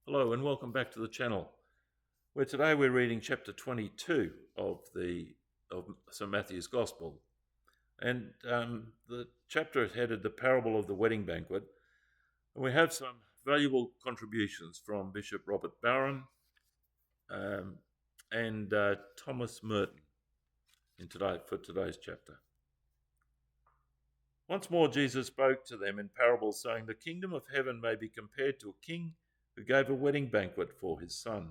Hello and welcome back to the channel, where today we're reading chapter 22 of St Matthew's Gospel, and the chapter is headed "The Parable of the Wedding Banquet," and we have some valuable contributions from Bishop Robert Barron um, and Thomas Merton for today's chapter. Once more, Jesus spoke to them in parables, saying, "The kingdom of heaven may be compared to a king who gave a wedding banquet for his son.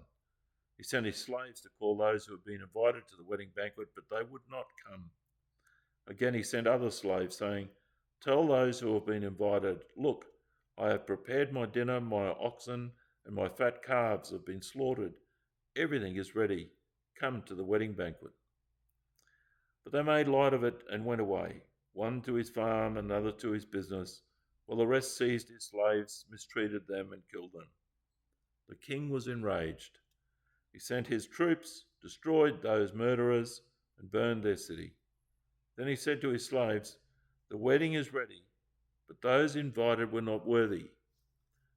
He sent his slaves to call those who had been invited to the wedding banquet, but they would not come. Again, he sent other slaves, saying, 'Tell those who have been invited, look, I have prepared my dinner, my oxen and my fat calves have been slaughtered. Everything is ready. Come to the wedding banquet.' But they made light of it and went away, one to his farm, another to his business, while the rest seized his slaves, mistreated them, and killed them. The king was enraged. He sent his troops, destroyed those murderers, and burned their city. Then he said to his slaves, 'The wedding is ready, but those invited were not worthy.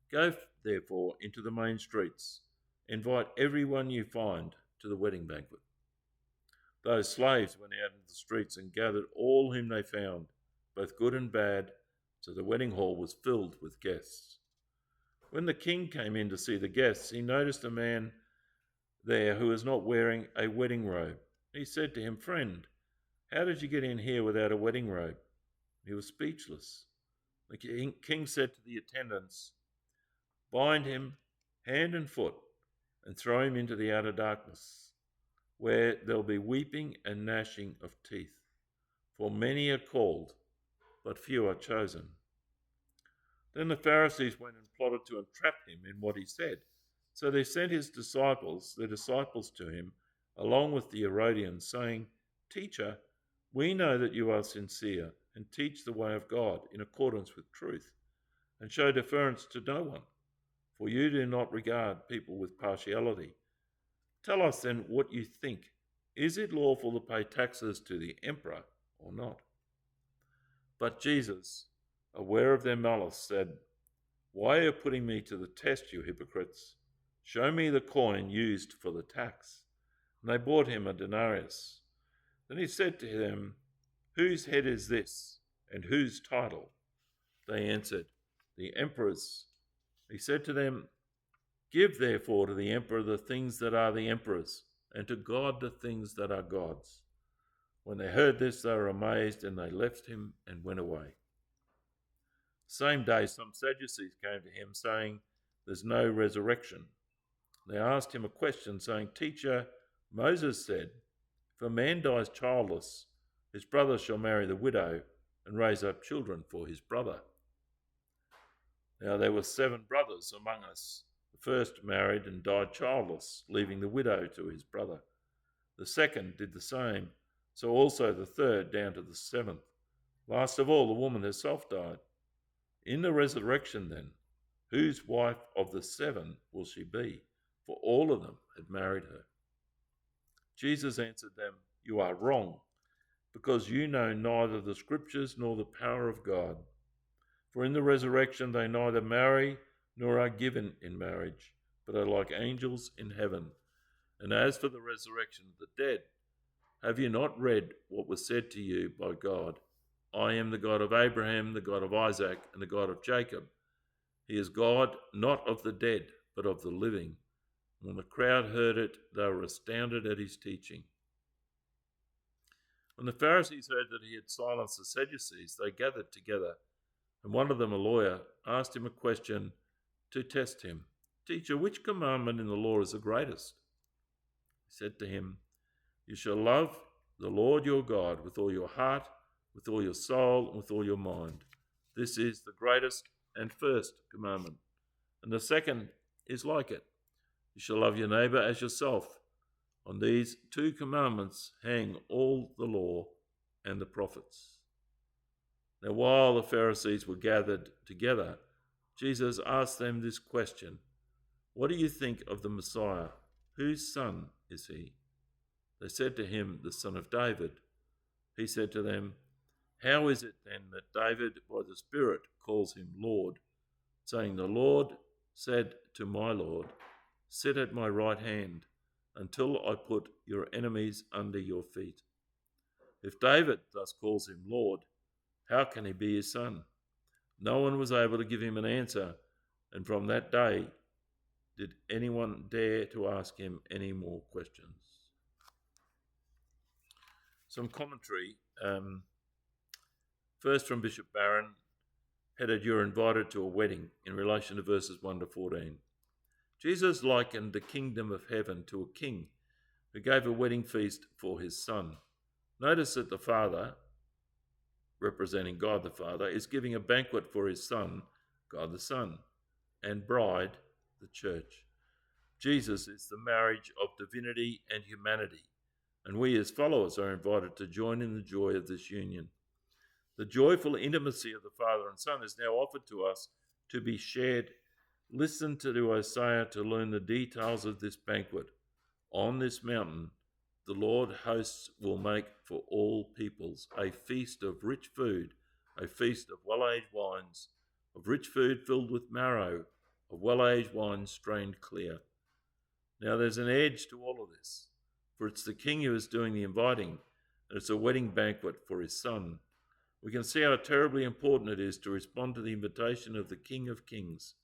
Go, therefore, into the main streets. Invite everyone you find to the wedding banquet.' Those slaves went out into the streets and gathered all whom they found, both good and bad, so the wedding hall was filled with guests. When the king came in to see the guests, he noticed a man there who was not wearing a wedding robe. He said to him, 'Friend, how did you get in here without a wedding robe?' He was speechless. The king said to the attendants, 'Bind him hand and foot and throw him into the outer darkness, where there'll be weeping and gnashing of teeth. For many are called, but few are chosen.' Then the Pharisees went and plotted to entrap him in what he said. So they sent their disciples to him, along with the Herodians, saying, 'Teacher, we know that you are sincere and teach the way of God in accordance with truth, and show deference to no one, for you do not regard people with partiality. Tell us then what you think. Is it lawful to pay taxes to the emperor or not?' But Jesus, aware of their malice, said, 'Why are you putting me to the test, you hypocrites? Show me the coin used for the tax.' And they brought him a denarius. Then he said to them, 'Whose head is this, and whose title?' They answered, 'The emperor's.' He said to them, 'Give therefore to the emperor the things that are the emperor's, and to God the things that are God's.' When they heard this, they were amazed, and they left him and went away. The same day, some Sadducees came to him, saying, 'There's no resurrection.' They asked him a question, saying, 'Teacher, Moses said, if a man dies childless, his brother shall marry the widow and raise up children for his brother. Now there were 7 brothers among us. The first married and died childless, leaving the widow to his brother. The second did the same, so also the third down to the 7th. Last of all, the woman herself died. In the resurrection then, whose wife of the 7 will she be? For all of them had married her.' Jesus answered them, 'You are wrong, because you know neither the Scriptures nor the power of God. For in the resurrection they neither marry nor are given in marriage, but are like angels in heaven. And as for the resurrection of the dead, have you not read what was said to you by God? I am the God of Abraham, the God of Isaac, and the God of Jacob. He is God not of the dead, but of the living.' When the crowd heard it, they were astounded at his teaching. When the Pharisees heard that he had silenced the Sadducees, they gathered together, and one of them, a lawyer, asked him a question to test him. 'Teacher, which commandment in the law is the greatest?' He said to him, 'You shall love the Lord your God with all your heart, with all your soul, and with all your mind. This is the greatest and first commandment. And the second is like it. You shall love your neighbor as yourself. On these 2 commandments hang all the law and the prophets.' Now, while the Pharisees were gathered together, Jesus asked them this question, 'What do you think of the Messiah? Whose son is he?' They said to him, 'The son of David.' He said to them, 'How is it then that David by the Spirit calls him Lord, saying, the Lord said to my Lord, sit at my right hand until I put your enemies under your feet. If David thus calls him Lord, how can he be his son? No one was able to give him an answer, and from that day did anyone dare to ask him any more questions. Some commentary. First from Bishop Barron, headed You're Invited to a Wedding, in relation to verses 1 to 14. Jesus likened the kingdom of heaven to a king who gave a wedding feast for his son. Notice that the Father, representing God the Father, is giving a banquet for his Son, God the Son, and bride, the church. Jesus is the marriage of divinity and humanity, and we as followers are invited to join in the joy of this union. The joyful intimacy of the Father and Son is now offered to us to be shared. Listen to Isaiah to learn the details of this banquet. On this mountain, the Lord hosts will make for all peoples a feast of rich food, a feast of well-aged wines, of rich food filled with marrow, of well-aged wines strained clear. Now there's an edge to all of this, for it's the king who is doing the inviting, and it's a wedding banquet for his son. We can see how terribly important it is to respond to the invitation of the King of Kings.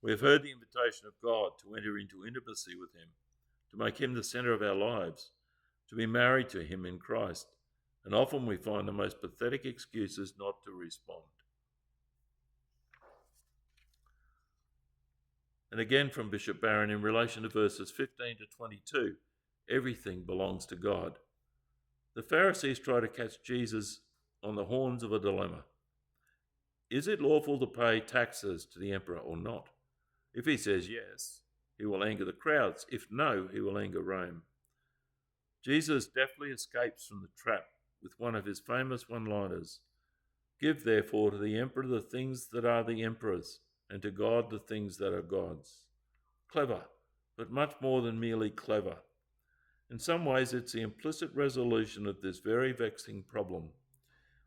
We have heard the invitation of God to enter into intimacy with him, to make him the center of our lives, to be married to him in Christ, and often we find the most pathetic excuses not to respond. And again from Bishop Barron in relation to verses 15 to 22, everything belongs to God. The Pharisees try to catch Jesus on the horns of a dilemma. Is it lawful to pay taxes to the emperor or not? If he says yes, he will anger the crowds. If no, he will anger Rome. Jesus deftly escapes from the trap with one of his famous one-liners. Give therefore to the emperor the things that are the emperor's, and to God the things that are God's. Clever, but much more than merely clever. In some ways, it's the implicit resolution of this very vexing problem.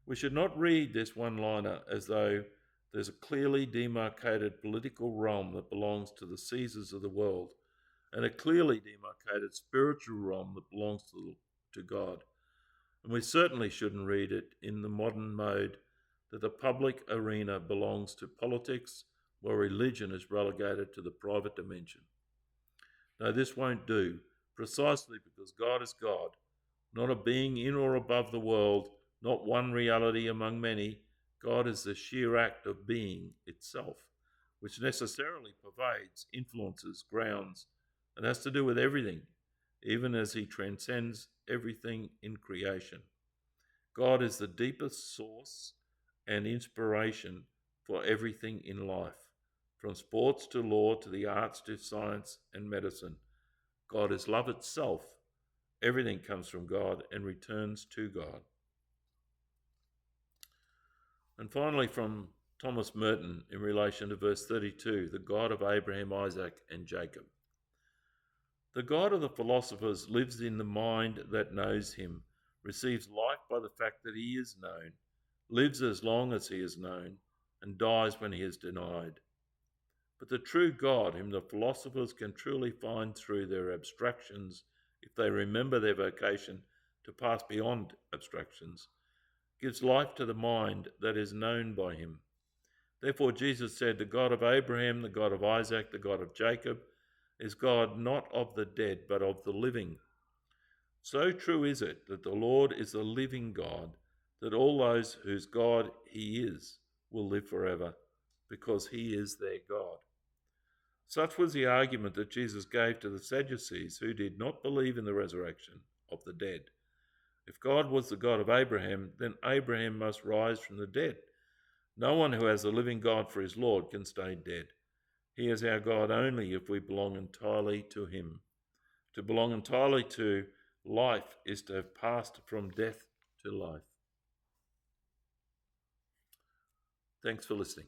We should not read this one-liner as though there's a clearly demarcated political realm that belongs to the Caesars of the world, and a clearly demarcated spiritual realm that belongs to God. And we certainly shouldn't read it in the modern mode that the public arena belongs to politics, while religion is relegated to the private dimension. No, this won't do, precisely because God is God, not a being in or above the world, not one reality among many. God is the sheer act of being itself, which necessarily pervades, influences, grounds, and has to do with everything, even as he transcends everything in creation. God is the deepest source and inspiration for everything in life, from sports to law to the arts to science and medicine. God is love itself. Everything comes from God and returns to God. And finally, from Thomas Merton in relation to verse 32, the God of Abraham, Isaac, and Jacob. The God of the philosophers lives in the mind that knows him, receives life by the fact that he is known, lives as long as he is known, and dies when he is denied. But the true God, whom the philosophers can truly find through their abstractions, if they remember their vocation to pass beyond abstractions, gives life to the mind that is known by him. Therefore Jesus said, the God of Abraham, the God of Isaac, the God of Jacob, is God not of the dead, but of the living. So true is it that the Lord is the living God, that all those whose God he is will live forever, because he is their God. Such was the argument that Jesus gave to the Sadducees, who did not believe in the resurrection of the dead. If God was the God of Abraham, then Abraham must rise from the dead. No one who has the living God for his Lord can stay dead. He is our God only if we belong entirely to him. To belong entirely to life is to have passed from death to life. Thanks for listening.